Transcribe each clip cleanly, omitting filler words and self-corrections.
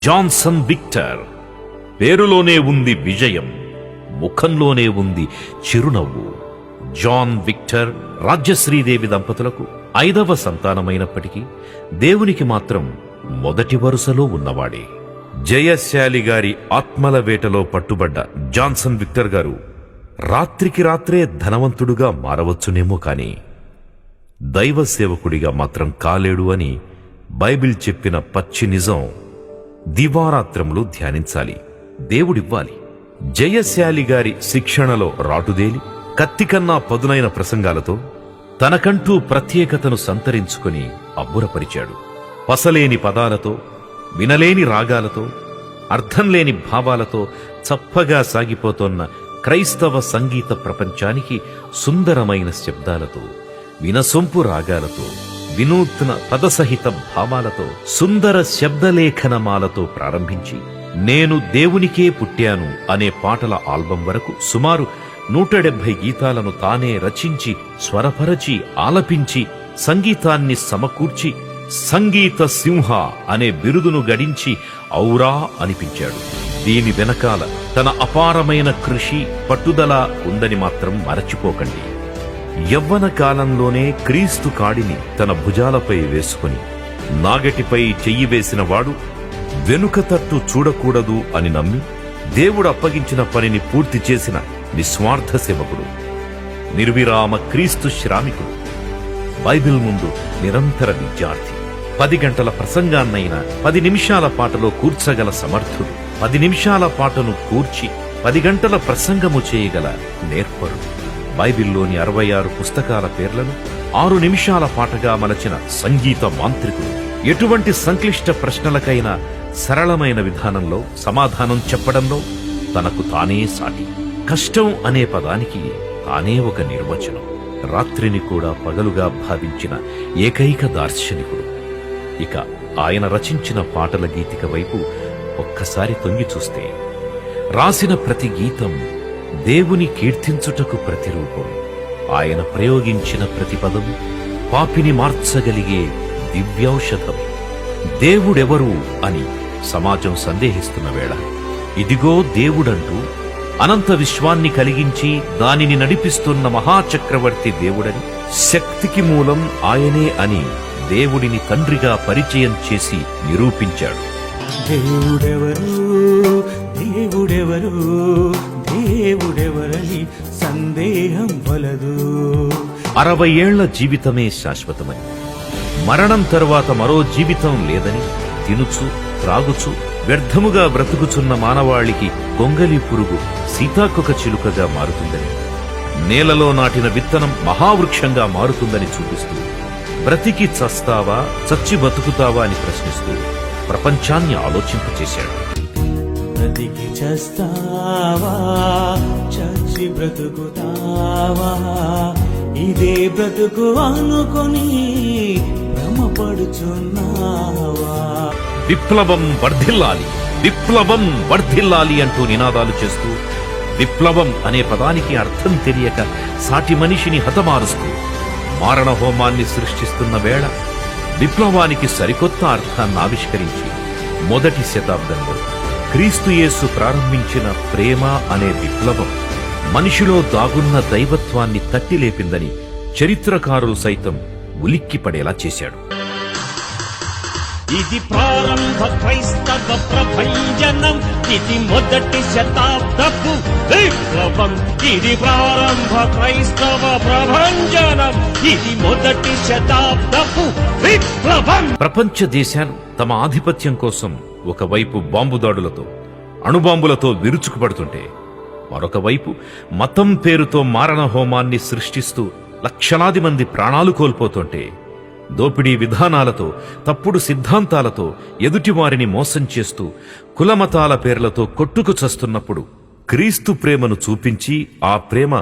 Johnson Victor. పేరులోనే ఉంది విజయం, ముఖంలోనే ఉంది చిరునవ్వు. జాన్ విక్టర్ రాజ్యశ్రీదేవి దంపతులకు 5వ సంతానమైనప్పటికీ దేవునికి మాత్రం మొదటి వరుసలో ఉన్నవాడే. జయశాలి గారి ఆత్మల వేటలో పట్టుబడ్డ జాన్సన్ విక్టర్ గారు రాత్రికి రాత్రే ధనవంతుడుగా మారవచ్చునేమో కాని దైవ సేవకుడిగా మాత్రం కాలేడు అని బైబిల్ చెప్పిన పచ్చి నిజం దివారాత్రములు ధ్యానించాలి, దేవుడివ్వాలి. జయశాలి గారి శిక్షణలో రాటుదేలి కత్తికన్నా పదునైన ప్రసంగాలతో తనకంటూ ప్రత్యేకతను సంతరించుకుని అబ్బురపరిచాడు. పసలేని పదాలతో, వినలేని రాగాలతో, అర్థంలేని భావాలతో చప్పగా సాగిపోతోన్న క్రైస్తవ సంగీత ప్రపంచానికి సుందరమైన శబ్దాలతో, వినసొంపు రాగాలతో, వినూత్న పదసహిత భావాలతో, సుందర శబ్దలేఖనమాలతో ప్రారంభించి నేను దేవునికే పుట్టాను అనే పాటల ఆల్బం వరకు సుమారు 170 గీతాలను తానే రచించి, స్వరపరచి, ఆలపించి, సంగీతాన్ని సమకూర్చి సంగీత సింహ అనే బిరుదును గడించి ఔరా అనిపించాడు. దీని వెనకాల తన అపారమైన కృషి, పట్టుదల ఉందని మాత్రం మరచిపోకండి. యవ్వన కాలంలోనే క్రీస్తు కాడిని తన భుజాలపై వేసుకుని నాగటిపై చెయ్యి వేసిన వాడు వెనుక తట్టు చూడకూడదు అని నమ్మి దేవుడు అప్పగించిన పనిని పూర్తి చేసిన నిస్వార్థ సేవకుడు, నిర్విరామ క్రీస్తు శ్రామికుడు, బైబిల్ ముందు నిరంతర విద్యార్థి, 10 గంటల ప్రసంగాన్నైనా 10 నిమిషాల పాటలో కూర్చగల సమర్థుడు, 10 నిమిషాల పాటను కూర్చి 10 గంటల ప్రసంగము చేయగల నేర్పరుడు, బైబిల్లోని 66 పుస్తకాల పేర్లను 6 నిమిషాల పాటగా మలచిన సంగీత మాంత్రికుడు, ఎటువంటి సంక్లిష్ట ప్రశ్నలకైనా సరళమైన విధానంలో సమాధానం చెప్పడంలో తనకు తానే సాటి. కష్టం అనే పదానికి తానే ఒక నిర్వచనం. రాత్రిని కూడా పగలుగా భావించిన ఏకైక దార్శనికుడు. ఇక ఆయన రచించిన పాటల గీతిక వైపు ఒక్కసారి తొంగి చూస్తే రాసిన ప్రతి గీతం దేవుని కీర్తించుటకు ప్రతిరూపం. ఆయన ప్రయోగించిన ప్రతి పదం పాపిని మార్చగలిగే దివ్యౌషధం. దేవుడెవరు అని సమాజం సందేహిస్తున్న వేళ ఇదిగో దేవుడంటూ అనంత విశ్వాన్ని కలిగించి దానిని నడిపిస్తున్న మహాచక్రవర్తి దేవుడని, శక్తికి మూలం ఆయనే అని దేవుడిని తండ్రిగా పరిచయం చేసి నిరూపించాడు. దేవుడెవరు, దేవుడెవరు, దేవుడెవరని సందేహం వలదు. 60 ఏళ్ల జీవితమే శాశ్వతమని, మరణం తరువాత మరో జీవితం లేదని తినుచు త్రాగుచు వ్యర్థముగా బ్రతుకుచున్న మానవాళికి గొంగలి పురుగు సీతాకొక చిలుకగా మారుతుందని, నేలలో నాటిన విత్తనం మహావృక్షంగా మారుతుందని చూపిస్తూ బ్రతికి చస్తావా చచ్చి బతుకుతావా అని ప్రశ్నిస్తూ ప్రపంచాన్ని ఆలోచింపచేశాడు. బ్రతికి చస్తావా చచ్చి బ్రతుకుతావా, ఇదే బ్రతుకు అనుకొని భ్రమపడుచున్నావా. విప్లవం వర్ధిల్లాలి, విప్లవం వర్ధిల్లాలి అంటూ నినాదాలు చేస్తూ విప్లవం అనే పదానికి అర్థం తెలియక సాటి మనిషిని హతమారుస్తూ మారణ హోమాన్ని సృష్టిస్తున్న వేళ విప్లవానికి సరికొత్త అర్థాన్ని ఆవిష్కరించి మొదటి శతాబ్దంలో క్రీస్తు యేసు ప్రారంభించిన ప్రేమ అనే విప్లవం మనిషిలో దాగున్న దైవత్వాన్ని తట్టిలేపిందని చరిత్రకారులు సైతం ఉలిక్కిపడేలా చేశాడు. ఇది ప్రారంభ క్రైస్తవ ప్రభంజనం, ఇది మొదటి శతాబ్దపు విప్లవం. ఇది ప్రారంభ క్రైస్తవ ప్రభంజనం, ఇది మొదటి శతాబ్దపు విప్లవం. ప్రపంచ దేశాలు తమ ఆధిపత్యం కోసం ఒకవైపు బాంబు దాడులతో, అణుబాంబులతో విరుచుకుపడుతుంటే మరొక వైపు మతం పేరుతో మారణ హోమాన్ని సృష్టిస్తూ లక్షలాది మంది ప్రాణాలు కోల్పోతుంటే, దోపిడీ విధానాలతో, తప్పుడు సిద్ధాంతాలతో ఎదుటివారిని మోసం చేస్తూ కులమతాల పేర్లతో కొట్టుకు చస్తున్నప్పుడు క్రీస్తు ప్రేమను చూపించి ఆ ప్రేమ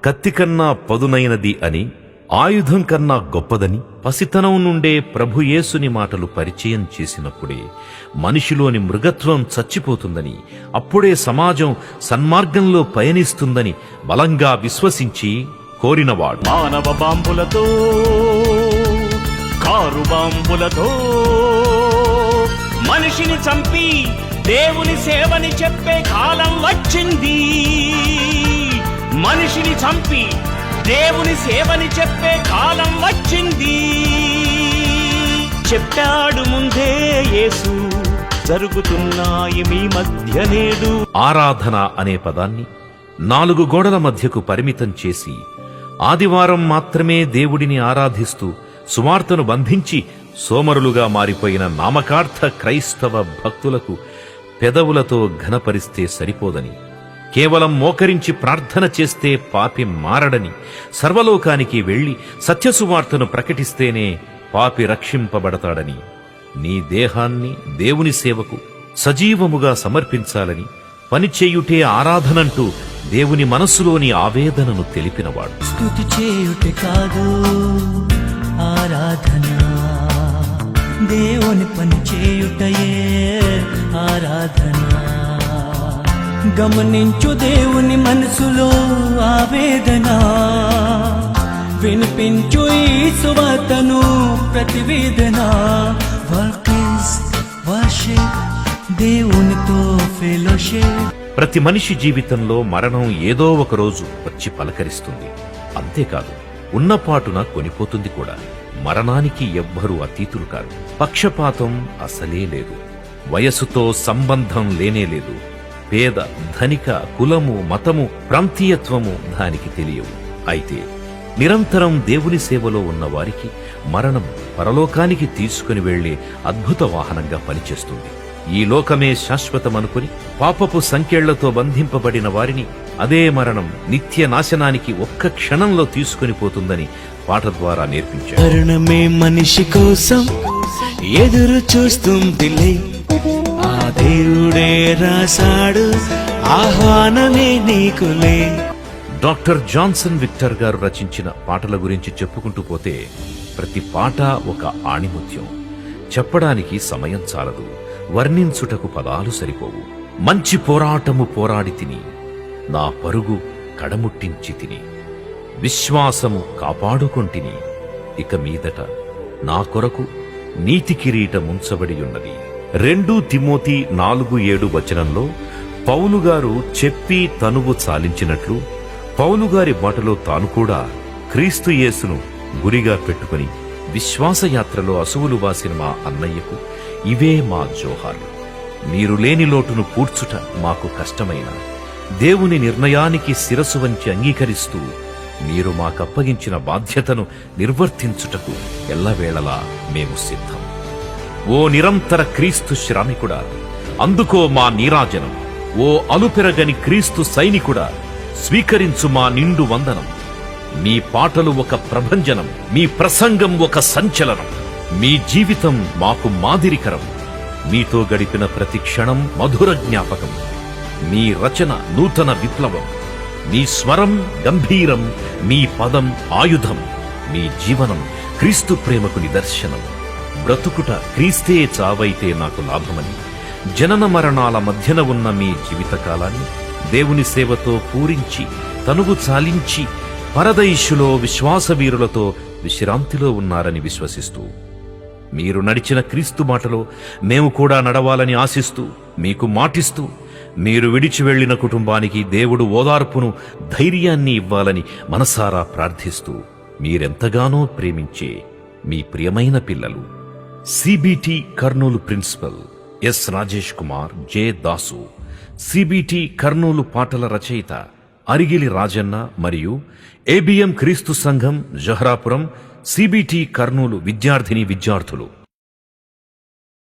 కత్తికన్నా పదునైనది అని, ఆయుధం కన్నా గొప్పదని పసితనం నుండే ప్రభు యేసుని మాటలు పరిచయం చేసినప్పుడే మనిషిలోని మృగత్వం చచ్చిపోతుందని, అప్పుడే సమాజం సన్మార్గంలో పయనిస్తుందని బలంగా విశ్వసించి కోరినవాడు. మానవ బాంబులతో, కారు బాంబులతో, మనిషిని చంపి దేవుని సేవని చెప్పే కాలం వచ్చింది. మనిషిని చంపి దేవుని సేవని చెప్పే కాలం వచ్చింది. చెప్పాడు ముందే యేసు, జరుగుతున్నాయి మీ మధ్య నేడు. ఆరాధన అనే పదాన్ని 4 గోడల మధ్యకు పరిమితం చేసి ఆదివారం మాత్రమే దేవుడిని ఆరాధిస్తూ సువార్తను బంధించి సోమరులుగా మారిపోయిన నామకార్థ క్రైస్తవ భక్తులకు పెదవులతో ఘనపరిస్తే సరిపోదని, కేవలం మోకరించి ప్రార్థన చేస్తే పాపి మారడని, సర్వలోకానికి వెళ్లి సత్యసువార్తను ప్రకటిస్తేనే పాపి రక్షింపబడతాడని, నీ దేహాన్ని దేవుని సేవకు సజీవముగా సమర్పించాలని, పనిచేయుటే ఆరాధనంటూ దేవుని మనస్సులోని ఆవేదనను తెలిపినవాడు. స్తుతి చేయుటే కాదు ఆరాధన, దేవుని పని చేయుటయే ఆరాధన. గమనించు దేవుని మనసులో ఆవేదన, వినిపించు ఈ సువార్తను ప్రతివేదన. వర్క్ ఇస్ వర్షిప్, దేవునితో ఫెలోషిప్. ప్రతి మనిషి జీవితంలో మరణం ఏదో ఒక రోజు వచ్చి పలకరిస్తుంది. అంతేకాదు, ఉన్నపాటున కొనిపోతుంది కూడా. మరణానికి ఎవ్వరూ అతీతులు కారు. పక్షపాతం అసలే లేదు. వయసుతో సంబంధం లేనే లేదు. పేద, ధనిక, కులము, మతము, ప్రాంతీయత్వము దానికి తెలియవు. అయితే నిరంతరం దేవుని సేవలో ఉన్న వారికి మరణం పరలోకానికి తీసుకుని వెళ్లే అద్భుత వాహనంగా పనిచేస్తుంది. ఈ లోకమే శాశ్వతమనుకుని పాపపు సంకెళ్లతో బంధింపబడిన వారిని అదే మరణం నిత్య నాశనానికి ఒక్క క్షణంలో తీసుకుని పోతుందని పాట ద్వారా నేర్పించారు. మరణమే మనిషి కోసం ఎదురు చూస్తుందిలే, ఆ దేవుడే రాశాడు ఆహ్వానమే నీకులే. డాక్టర్ జాన్సన్ విక్టర్ గారు రచించిన పాటల గురించి చెప్పుకుంటూ పోతే ప్రతి పాట ఒక ఆణిముత్యం. చెప్పడానికి సమయం చాలదు, వర్ణించుటకు పదాలు సరిపోవు. మంచి పోరాటము పోరాడి తిని, నా పరుగు కడముట్టించి తిని, విశ్వాసము కాపాడుకొంటిని, ఇక మీదట నా కొరకు నీతి కిరీటముంచబడి ఉన్నది. 2 తిమోతి 4:7 వచనంలో పౌలుగారు చెప్పి తనువు చాలించినట్లు పౌలుగారి మాటలో తాను కూడా క్రీస్తు యేసును గురిగా పెట్టుకుని విశ్వాసయాత్రలో అసువులు బాసిన మా అన్నయ్యకు ఇవే మా జోహార్లు. మీరు లేని లోటును పూడ్చుట మాకు కష్టమైన దేవుని నిర్ణయానికి శిరసు వంచి అంగీకరిస్తూ మీరు మాకప్పగించిన బాధ్యతను నిర్వర్తించుటకు ఎల్లవేళలా మేము సిద్ధం. ఓ నిరంతర క్రీస్తు శ్రామికుడా, అందుకో మా నీరాజనం. ఓ అలుపెరగని క్రీస్తు సైనికుడా, స్వీకరించు మా నిండు వందనం. మీ పాటలు ఒక ప్రభంజనం, మీ ప్రసంగం ఒక సంచలనం. మీ జీవితం మాకు మాదిరికరం. మీతో గడిపిన ప్రతి క్షణం మధుర జ్ఞాపకం. మీ రచన నూతన విప్లవం. మీ స్వరం గంభీరం, మీ పదం ఆయుధం. మీ జీవనం క్రీస్తు ప్రేమకు నిదర్శనం. బ్రతుకుట క్రీస్తే చావైతే నాకు లాభమని జనన మరణాల మధ్యన ఉన్న మీ జీవితకాలాన్ని దేవుని సేవతో పూరించి తనువు చాలించి పరదైషులో విశ్వాసవీరులతో విశ్రాంతిలో ఉన్నారని విశ్వసిస్తూ, మీరు నడిచిన క్రీస్తు మాటలో మేము కూడా నడవాలని ఆశిస్తూ, మీకు మాటిస్తూ, మీరు విడిచి వెళ్లిన కుటుంబానికి దేవుడు ఓదార్పును, ధైర్యాన్ని ఇవ్వాలని మనసారా ప్రార్థిస్తూ, మీరెంతగానో ప్రేమించే మీ ప్రియమైన పిల్లలు CBT Kurnool principal S Rajesh Kumar, J Dasu. CBT Kurnool పాటల రచయిత అరిగిలి రాజన్న మరియు ఏబిఎం క్రీస్తు సంఘం జహరాపురం సిబిటి కర్నూలు విద్యార్థిని విద్యార్థులు.